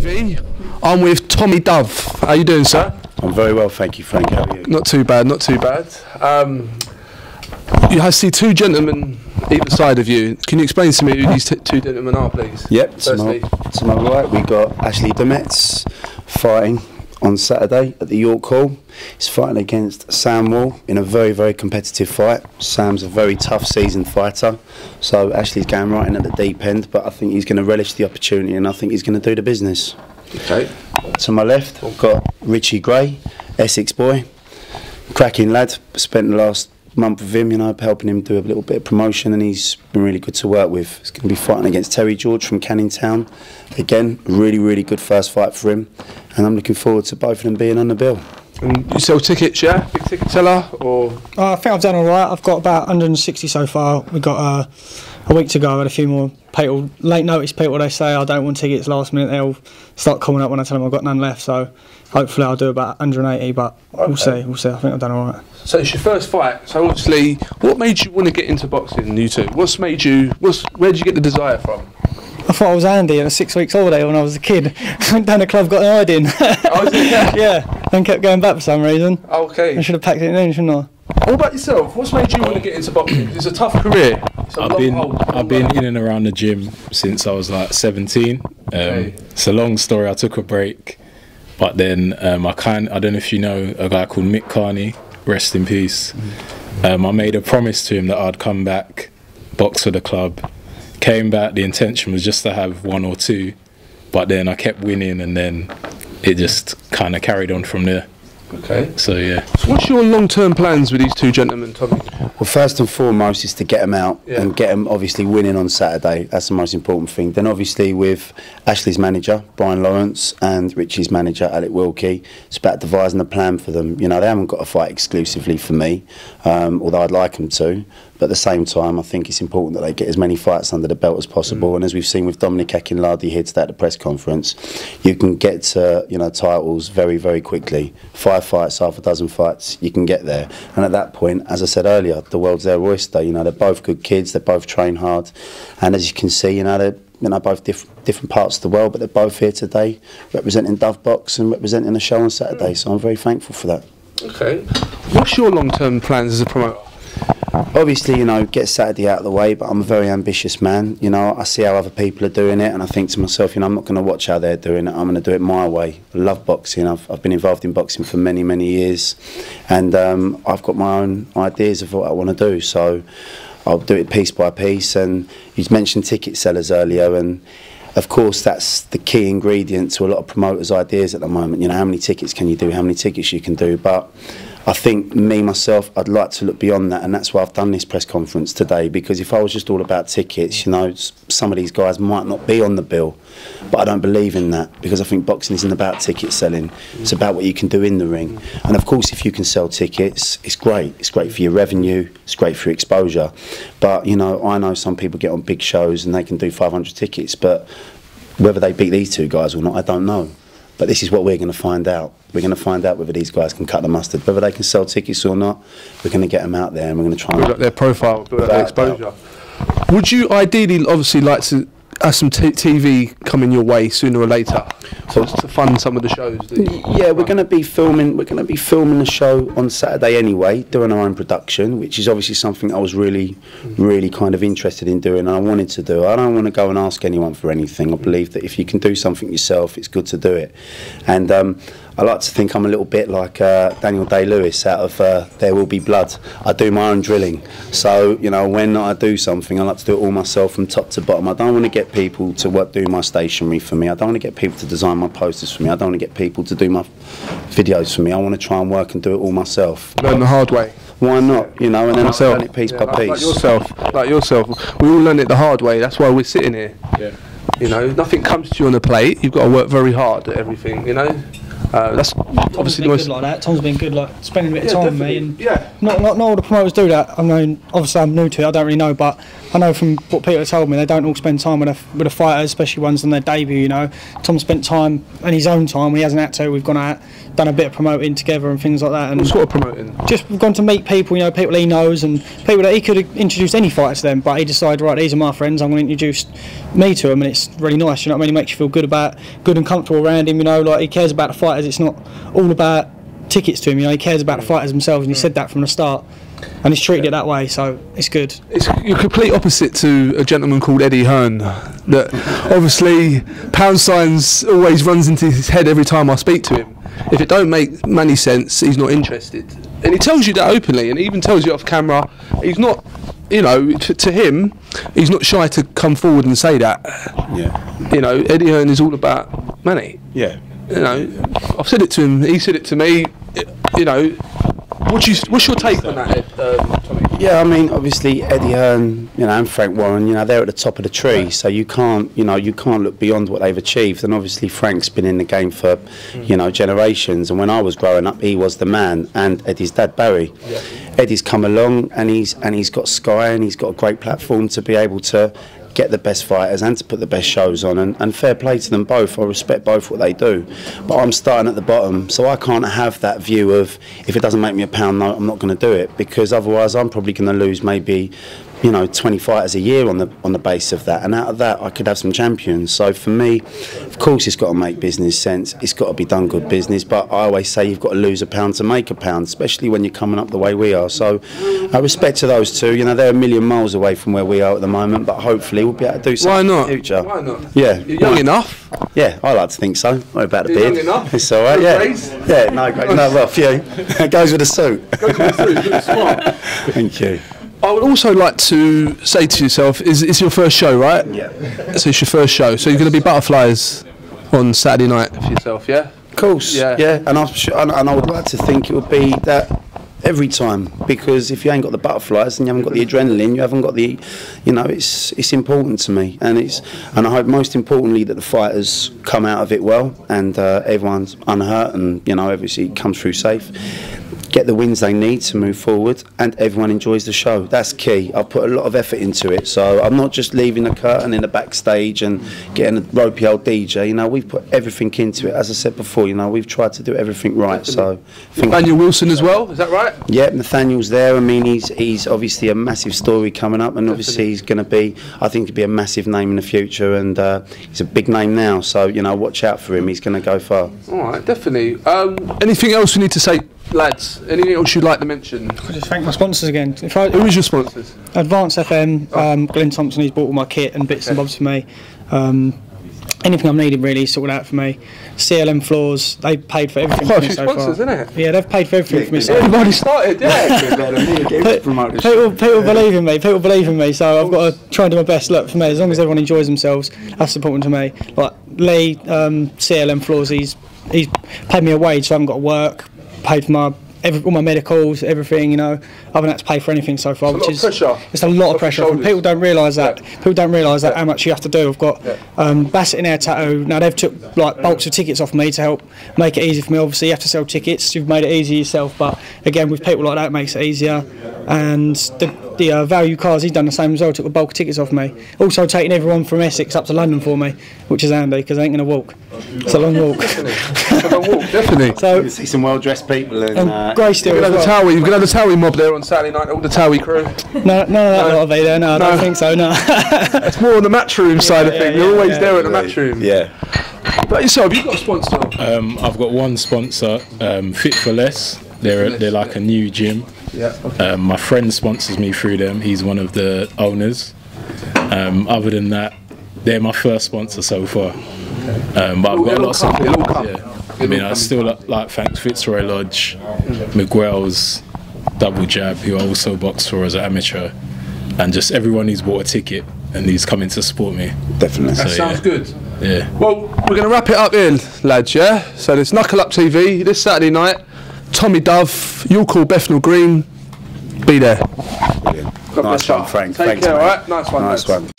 TV. I'm with Tommy Dove. How you doing, sir? I'm very well, thank you, Frank. How are you? Not too bad, not too bad. I see two gentlemen either side of you. Can you explain to me who these two gentlemen are, please? Yep, to my right we got Ashley Demetz fighting on Saturday at the Yorkhall. He's fighting against Sam Wall in a very, very competitive fight. Sam's a very tough, seasoned fighter, so Ashley's going right in at the deep end, but I think he's going to relish the opportunity and I think he's going to do the business. Okay. To my left, I've got Richie Gray, Essex boy, cracking lad. Spent the last month with him, you know, helping him do a little bit of promotion, and he's been really good to work with. He's going to be fighting against Terry George from Canning Town. Again, really, really good first fight for him, and I'm looking forward to both of them being on the bill. And you sell tickets, yeah? Big ticket seller, or? I think I've done all right. I've got about 160 so far. We've got a week to go. I had a few more people, late notice people, they say I don't want tickets last minute. They'll start calling up when I tell them I've got none left. So hopefully I'll do about 180, but we'll see. We'll see. I think I've done all right. So it's your first fight. So obviously, what made you want to get into boxing, you two? Where did you get the desire from? I thought I was Andy on a 6 weeks holiday when I was a kid. Went down the club, got an ID in. Oh, yeah, then kept going back for some reason. Okay. I should have packed it in, shouldn't I? What about yourself? What's made you want to get into boxing? It's a tough career. I've been in and around the gym since I was like 17. It's a long story. I took a break, but then I don't know if you know a guy called Mick Carney. Rest in peace. I made a promise to him that I'd come back, box for the club. Came back. The intention was just to have one or two, but then I kept winning, and then it just kind of carried on from there. Okay. So yeah. So what's your long-term plans with these two gentlemen, Tommy? Well, first and foremost is to get them out and get them obviously winning on Saturday. That's the most important thing. Then obviously with Ashley's manager, Brian Lawrence, and Richie's manager, Alec Wilkie, it's about devising a plan for them. You know, they haven't got to fight exclusively for me, although I'd like them to. But at the same time, I think it's important that they get as many fights under the belt as possible. And as we've seen with Dominic Akinladi here today at the press conference, you can get to, you know, titles very, very quickly. 5 fights, half a dozen fights, you can get there. And at that point, as I said earlier, the world's their oyster. You know, they're both good kids, they both train hard, and as you can see, you know, they're both different parts of the world, but they're both here today representing Dove Box and representing the show on Saturday. So I'm very thankful for that. Okay. What's your long-term plans as a promoter? Obviously, you know, get Saturday out of the way, but I'm a very ambitious man. You know, I see how other people are doing it, and I think to myself, you know, I'm not going to watch how they're doing it. I'm going to do it my way. I love boxing. I've been involved in boxing for many, many years, and I've got my own ideas of what I want to do. So I'll do it piece by piece. And you mentioned ticket sellers earlier, and of course, that's the key ingredient to a lot of promoters' ideas at the moment. You know, how many tickets can you do, how many tickets you can do. But I think myself, I'd like to look beyond that, and that's why I've done this press conference today, because if I was just all about tickets, you know, some of these guys might not be on the bill, but I don't believe in that, because I think boxing isn't about ticket selling. It's about what you can do in the ring. And of course, if you can sell tickets, it's great. It's great for your revenue, it's great for your exposure. But, you know, I know some people get on big shows and they can do 500 tickets, but whether they beat these two guys or not, I don't know. But this is what we're going to find out. We're going to find out whether these guys can cut the mustard. Whether they can sell tickets or not, we're going to get them out there, and we're going to try and build up their profile, build up their exposure. Would you ideally, obviously, like to have some TV coming your way sooner or later, so to fund some of the shows? Yeah, we're going to be filming. We're going to be filming the show on Saturday anyway, doing our own production, which is obviously something I was really kind of interested in doing, and I wanted to do. I don't want to go and ask anyone for anything. I believe that if you can do something yourself, it's good to do it. And I like to think I'm a little bit like Daniel Day-Lewis out of There Will Be Blood. I do my own drilling. So, you know, when I do something, I like to do it all myself from top to bottom. I don't want to get people to do my stationery for me. I don't want to get people to design my posters for me. I don't want to get people to do my videos for me. I want to try and work and do it all myself. Learn the hard way. Why not? You know, and then I learn it piece by piece. Like yourself. We all learn it the hard way. That's why we're sitting here. Yeah. You know, nothing comes to you on a plate. You've got to work very hard at everything, you know. That's obviously Tom's been good like that. Tom's been good, like spending a bit of time with me, and not all the promoters do that. I mean, obviously I'm new to it, I don't really know, but I know from what people have told me, they don't all spend time with the fighters, especially ones on their debut. You know, Tom spent time in his own time when he hasn't had to. We've gone out, done a bit of promoting together and things like that. And what sort of promoting? Just we've gone to meet people, you know, people he knows and people that he could have introduced any fighter to them, but he decided, right, these are my friends, I'm going to introduce me to them, and it's really nice. You know what I mean? It makes you feel good and comfortable around him. You know, like he cares about the fighters. It's not all about tickets to him. You know, he cares about the fighters themselves, and he said that from the start. And he's treated it that way, so it's good. You're complete opposite to a gentleman called Eddie Hearn. That obviously pound signs always runs into his head every time I speak to him. If it don't make money sense, he's not interested, and he tells you that openly, and he even tells you off camera. He's not, you know, to him, he's not shy to come forward and say that. Yeah. You know, Eddie Hearn is all about money. Yeah. You know, I've said it to him. He said it to me. You know, what's your take on that, Tommy? Yeah, I mean, obviously Eddie Hearn, you know, and Frank Warren, you know, they're at the top of the tree, so you can't look beyond what they've achieved. And obviously Frank's been in the game for, you know, generations. And when I was growing up, he was the man, and Eddie's dad Barry. Yeah. Eddie's come along, and he's got Sky, and he's got a great platform to be able to get the best fighters and to put the best shows on, and fair play to them both. I respect both what they do, but I'm starting at the bottom, so I can't have that view of, if it doesn't make me a pound note, I'm not going to do it, because otherwise I'm probably going to lose maybe, you know, 20 fighters a year on the base of that, and out of that I could have some champions. So for me, of course, it's got to make business sense, it's got to be done good business, but I always say you've got to lose a pound to make a pound, especially when you're coming up the way we are. So I respect to those two. You know, they're a million miles away from where we are at the moment, but hopefully we'll be able to do something in the future. Why not? Yeah. You're young enough. Yeah, I like to think so. What about the You're beard? young enough. It's all right. Yeah. No, well, a few. It goes with the suit. Smart. Thank you. I would also like to say to yourself, it's your first show, right? Yeah. So it's your first show. So you're going to be butterflies on Saturday night for yourself, yeah? Of course. Yeah. And I would like to think it would be that every time, because if you ain't got the butterflies and you haven't got the adrenaline, you haven't got the, you know, it's important to me, and I hope most importantly that the fighters come out of it well, and everyone's unhurt, and you know, everything comes through safe, get the wins they need to move forward, and everyone enjoys the show. That's key. I've put a lot of effort into it, so I'm not just leaving the curtain in the backstage and getting a ropey old DJ. You know, we've put everything into it. As I said before, you know, we've tried to do everything right. So Nathaniel Wilson as well, is that right? Yeah, Nathaniel's there. I mean, he's obviously a massive story coming up, and obviously he's going to be, I think, to be a massive name in the future, and he's a big name now. So you know, watch out for him. He's going to go far. All right, definitely. Anything else we need to say, lads? Anything else you'd like to mention? I just thank my sponsors again. Who is your sponsors? Advance FM, Glenn Thompson, he's bought all my kit and bits and bobs for me. Anything I'm needing really sorted out for me. CLM Floors, they paid for everything for me so far. Sponsors, isn't it? Yeah, they've paid for everything for me so far. Everybody started, yeah. People believe in me. People believe in me. So I've got to try and do my best. Look, for me, as long as everyone enjoys themselves, that's important to me. Like Lee, CLM Floors, he's paid me a wage, so I haven't got to work. Paid for all my medicals, everything, you know. I haven't had to pay for anything so far, which is it's a lot of pressure. People don't realise that. People don't realise that how much you have to do. I've got Bassett and Air Tattoo. Now they've took like bulks of tickets off me to help make it easy for me. Obviously, you have to sell tickets. You've made it easy yourself, but again, with people like that, it makes it easier. And the Value Cars, he's done the same as well. Took a bulk of tickets off me. Also taking everyone from Essex up to London for me, which is handy because I ain't going to walk. It's a long walk. It's a long walk, definitely. So you see some well-dressed people and Grey Steel. You're going to have the Towie mob there on Saturday night. All the Towie crew. No, none of that lot will be there. No, I don't think so. No. It's more on the matchroom side of things. You're always there at the matchroom. Yeah. But yourself, you've got a sponsor. I've got one sponsor, Fit for Less. They're like a new gym. Yeah. Okay. My friend sponsors me through them. He's one of the owners. Other than that, they're my first sponsor so far. But I've got lots of. I mean, I still like thanks Fitzroy Lodge, Miguel's, Double Jab, who I also boxed for as an amateur, and just everyone who's bought a ticket and who's coming to support me. Definitely. That sounds good. Yeah. Well, we're going to wrap it up here, lads, yeah? So there's Knuckle-up TV this Saturday night. Tommy Dove, Yorkhall, Bethnal Green. Be there. Brilliant. Nice one, Frank. Take care, alright? Nice one. Nice one.